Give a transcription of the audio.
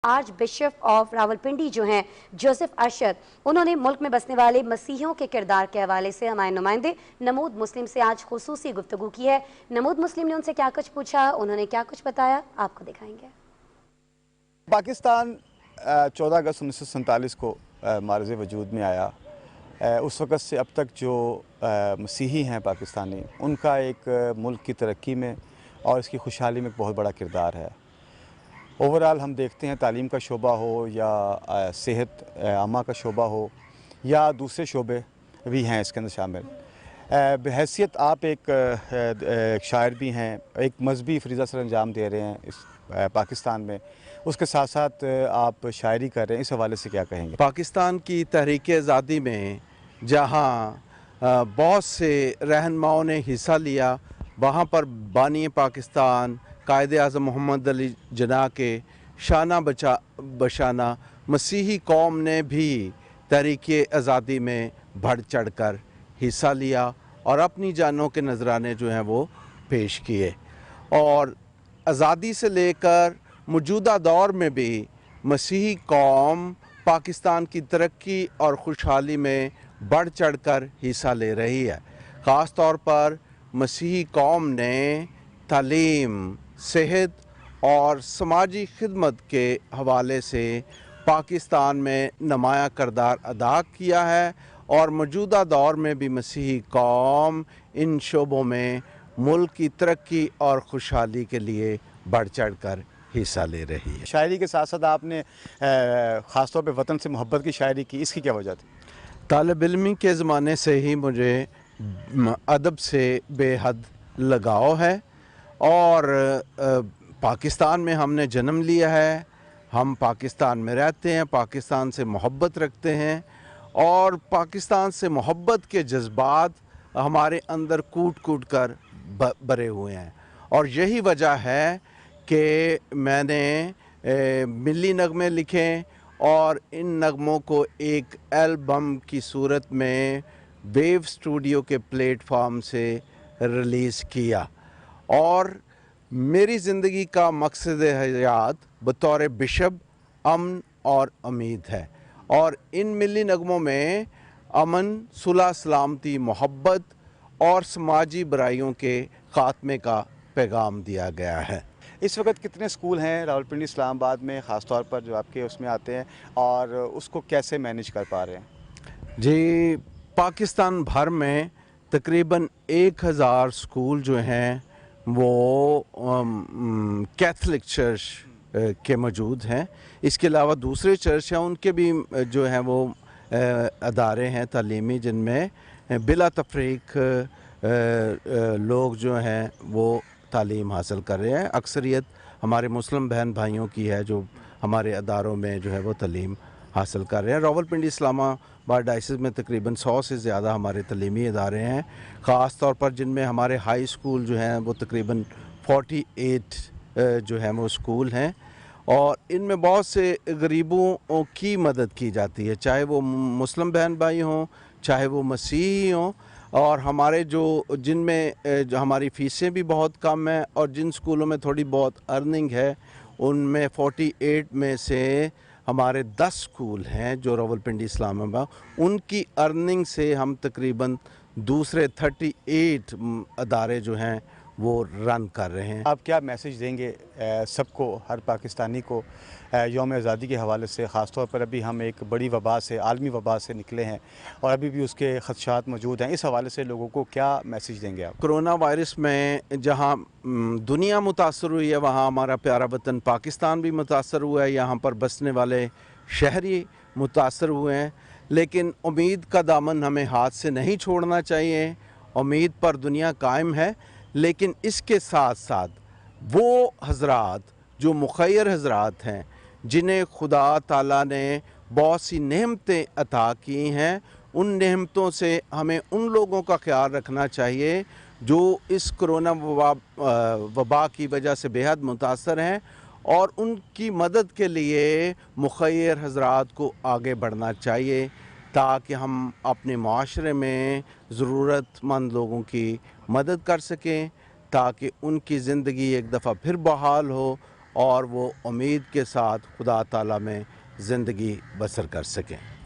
Arch bishop of Rawalpindi جو ہیں Joseph Arshad, انہوں نے ملک میں بسنے والے مسیحیوں کے کردار کے حوالے سے ہمارے نمائندے نمود مسلم سے آج خصوصی گفتگو کی ہے۔ نمود مسلم نے ان سے کیا کچھ پوچھا، انہوں نے کیا کچھ بتایا، آپ کو دکھائیں گے۔ پاکستان 14 اگست 1947 کو معرض وجود میں آیا۔ اس وقت سے اب تک جو مسیحی ہیں پاکستانی، ان کا ایک ملک کی ترقی میں اور اس کی خوشحالی میں ایک بہت بڑا کردار ہے۔ اوورال ہم دیکھتے ہیں تعلیم کا شعبہ ہو یا صحت عامہ کا شعبہ ہو یا دوسرے شعبے بھی ہیں اس کے اندر شامل۔ بحیثیت آپ ایک شاعر بھی ہیں، ایک مذہبی فریضہ سر انجام دے رہے ہیں اس پاکستان میں، اس کے ساتھ ساتھ آپ شاعری کر رہے ہیں، اس حوالے سے کیا کہیں گے؟ پاکستان کی تحریک آزادی میں جہاں بہت سے رہنماؤں نے حصہ لیا، وہاں پر بانی پاکستان قائد اعظم محمد علی جناح کے شانہ بشانہ مسیحی قوم نے بھی تحریک آزادی میں بڑھ چڑھ کر حصہ لیا اور اپنی جانوں کے نذرانے جو ہیں وہ پیش کیے، اور آزادی سے لے کر موجودہ دور میں بھی مسیحی قوم پاکستان کی ترقی اور خوشحالی میں بڑھ چڑھ کر حصہ لے رہی ہے۔ خاص طور پر مسیحی قوم نے تعلیم، صحت اور سماجی خدمت کے حوالے سے پاکستان میں نمایاں کردار ادا کیا ہے، اور موجودہ دور میں بھی مسیحی قوم ان شعبوں میں ملک کی ترقی اور خوشحالی کے لیے بڑھ چڑھ کر حصہ لے رہی ہے۔ شاعری کے ساتھ ساتھ آپ نے خاص طور پہ وطن سے محبت کی شاعری کی، اس کی کیا وجہ تھی؟ طالب علمی کے زمانے سے ہی مجھے ادب سے بے حد لگاؤ ہے، اور پاکستان میں ہم نے جنم لیا ہے، ہم پاکستان میں رہتے ہیں، پاکستان سے محبت رکھتے ہیں، اور پاکستان سے محبت کے جذبات ہمارے اندر کوٹ کوٹ کر بھرے ہوئے ہیں، اور یہی وجہ ہے کہ میں نے ملی نغمے لکھے اور ان نغموں کو ایک البم کی صورت میں ویو اسٹوڈیو کے پلیٹ فارم سے ریلیز کیا، اور میری زندگی کا مقصد حیات بطور بشپ امن اور امید ہے، اور ان ملی نغموں میں امن، صلح، سلامتی، محبت اور سماجی برائیوں کے خاتمے کا پیغام دیا گیا ہے۔ اس وقت کتنے سکول ہیں راولپنڈی اسلام آباد میں، خاص طور پر جو آپ کے اس میں آتے ہیں، اور اس کو کیسے مینیج کر پا رہے ہیں؟ جی، پاکستان بھر میں تقریباً 1000 سکول جو ہیں وہ کیتھولک چرچ کے موجود ہیں۔ اس کے علاوہ دوسرے چرچ ہیں، ان کے بھی جو ہیں وہ ادارے ہیں تعلیمی، جن میں بلا تفریق لوگ جو ہیں وہ تعلیم حاصل کر رہے ہیں۔ اکثریت ہمارے مسلم بہن بھائیوں کی ہے جو ہمارے اداروں میں جو ہے وہ تعلیم حاصل کر رہے ہیں۔ راولپنڈی اسلام آباد ڈائسس میں تقریباً 100 سے زیادہ ہمارے تعلیمی ادارے ہیں، خاص طور پر جن میں ہمارے ہائی اسکول جو ہیں وہ تقریباً 48 جو ہیں وہ اسکول ہیں، اور ان میں بہت سے غریبوں کی مدد کی جاتی ہے، چاہے وہ مسلم بہن بھائی ہوں، چاہے وہ مسیحی ہوں، اور ہمارے جن میں ہماری فیسیں بھی بہت کم ہیں، اور جن سکولوں میں تھوڑی بہت ارننگ ہے، ان میں 48 میں سے ہمارے 10 سکول ہیں جو راولپنڈی اسلام آباد، ان کی ارننگ سے ہم تقریباً دوسرے 38 ادارے جو ہیں وہ رن کر رہے ہیں۔ آپ کیا میسیج دیں گے سب کو، ہر پاکستانی کو، یوم آزادی کے حوالے سے؟ خاص طور پر ابھی ہم ایک بڑی وبا سے، عالمی وبا سے نکلے ہیں، اور ابھی بھی اس کے خدشات موجود ہیں، اس حوالے سے لوگوں کو کیا میسیج دیں گے آپ؟ کرونا وائرس میں جہاں دنیا متاثر ہوئی ہے، وہاں ہمارا پیارا وطن پاکستان بھی متاثر ہوا ہے، یہاں پر بسنے والے شہری متاثر ہوئے ہیں، لیکن امید کا دامن ہمیں ہاتھ سے نہیں چھوڑنا چاہیے۔ امید پر دنیا قائم ہے، لیکن اس کے ساتھ ساتھ وہ حضرات جو مخیر حضرات ہیں، جنہیں خدا تعالیٰ نے بہت سی نعمتیں عطا کی ہیں، ان نعمتوں سے ہمیں ان لوگوں کا خیال رکھنا چاہیے جو اس کرونا وبا کی وجہ سے بے حد متاثر ہیں، اور ان کی مدد کے لیے مخیر حضرات کو آگے بڑھنا چاہیے، تاکہ ہم اپنے معاشرے میں ضرورت مند لوگوں کی مدد کر سکیں، تاکہ ان کی زندگی ایک دفعہ پھر بحال ہو اور وہ امید کے ساتھ خدا تعالیٰ میں زندگی بسر کر سکیں.